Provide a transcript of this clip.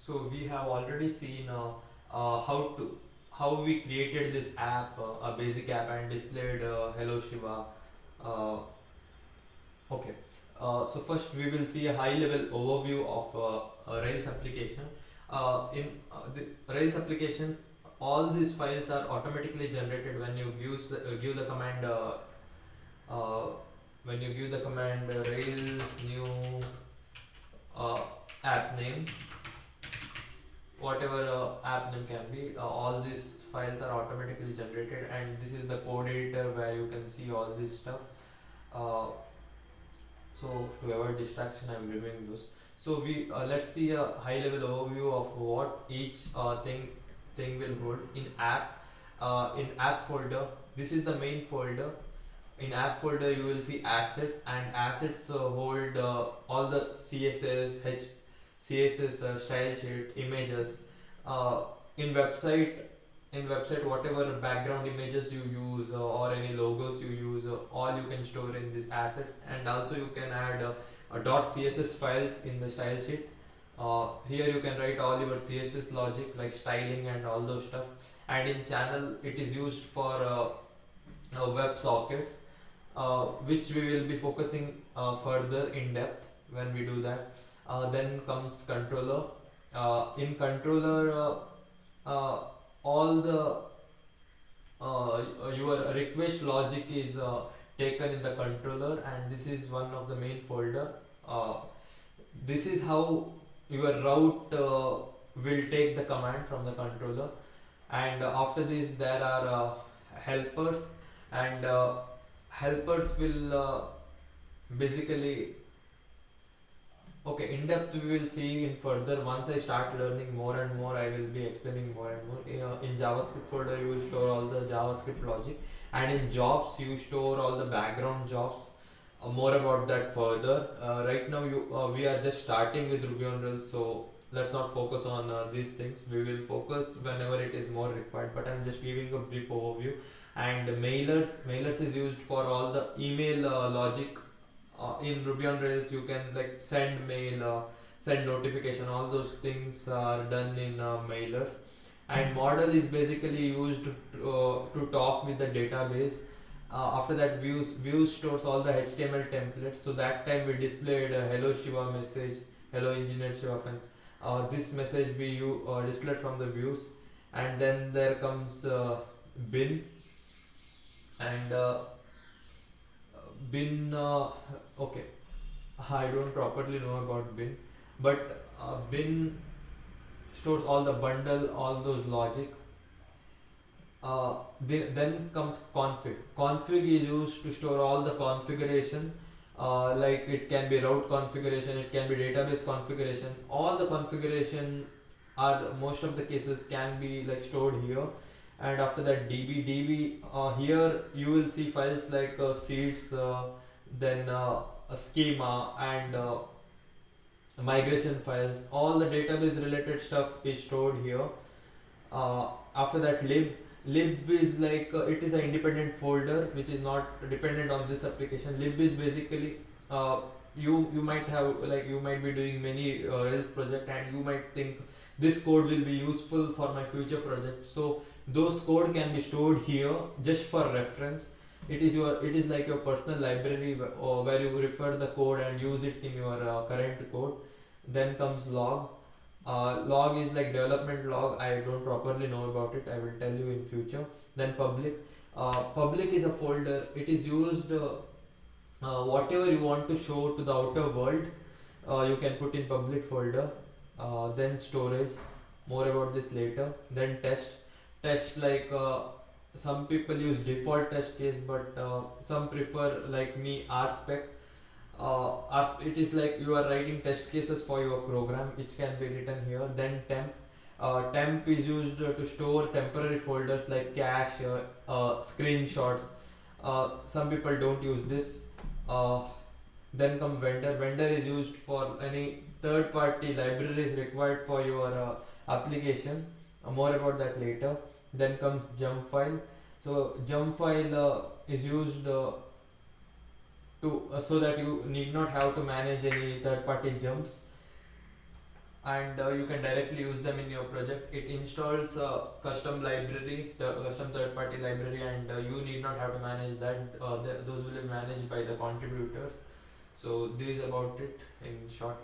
So we have already seen how we created this app, a basic app, and displayed Hello Shiva. Uh, okay. So first we will see a high level overview of a Rails application. In the Rails application, all these files are automatically generated when you give the command uh, Rails new uh, app name, whatever app name can be. All these files are automatically generated, and this is the code editor where you can see all this stuff. uh, so to avoid distraction, I'm removing those. So we let's see a high level overview of what each thing will hold in app. In app folder, this is the main folder. In app folder you will see assets, and assets hold all the css style sheet images. uh, in website in website, whatever background images you use or any logos you use, all you can store in these assets. And also you can add .css files in the style sheet. Here you can write all your css logic like styling and all those stuff. And in channel, it is used for web sockets, which we will be focusing further in depth when we do that. Then comes controller. In controller, uh, all the your request logic is taken in the controller, and this is one of the main folder. This is how your route will take the command from the controller. And after this there are helpers, and helpers will basically, okay, in depth we will see in further. Once I start learning more and more, I will be explaining more and more. In JavaScript folder you will store all the JavaScript logic, and in jobs you store all the background jobs. More about that further. Right now we are just starting with Ruby on Rails, so let's not focus on these things. We will focus whenever it is more required, but I'm just giving a brief overview. And mailers is used for all the email logic. In Ruby on Rails you can like send mail, send notification, all those things are done in mailers. And model is basically used to talk with the database. After that, views stores all the HTML templates. So that time we displayed a hello Shiva message, hello engineer Shiva fans. This message we displayed from the views. And then there comes bin. And bin okay, I don't properly know about bin, but bin stores all the bundle, all those logic. Then comes config. Config is used to store all the configuration. Like it can be route configuration, it can be database configuration. All the configuration are most of the cases can be like stored here. And after that, db here you will see files like seeds, then a schema, and migration files. All the database related stuff is stored here. After that, lib is like it is an independent folder which is not dependent on this application. Lib is basically you might have, like, you might be doing many Rails project, and you might think this code will be useful for my future project. So those code can be stored here just for reference. It is like your personal library where you refer the code and use it in your current code. Then comes log. Log is like development log. I don't properly know about it, I will tell you in future. Then public. Public is a folder. It is used whatever you want to show to the outer world, you can put in public folder. Then storage, more about this later. Then test like some people use default test case, but some prefer, like me, rspec. It is like you are writing test cases for your program, which can be written here. Then temp. Temp is used to store temporary folders like cache, screenshots. Some people don't use this. uh, then come vendor. Vendor is used for any third party libraries required for your application. More about that later. Then comes jump file. So jump file is used to so that you need not have to manage any third party jumps. and you can directly use them in your project. It installs a custom library, the custom third party library, and you need not have to manage that. Those will be managed by the contributors. So this is about it in short.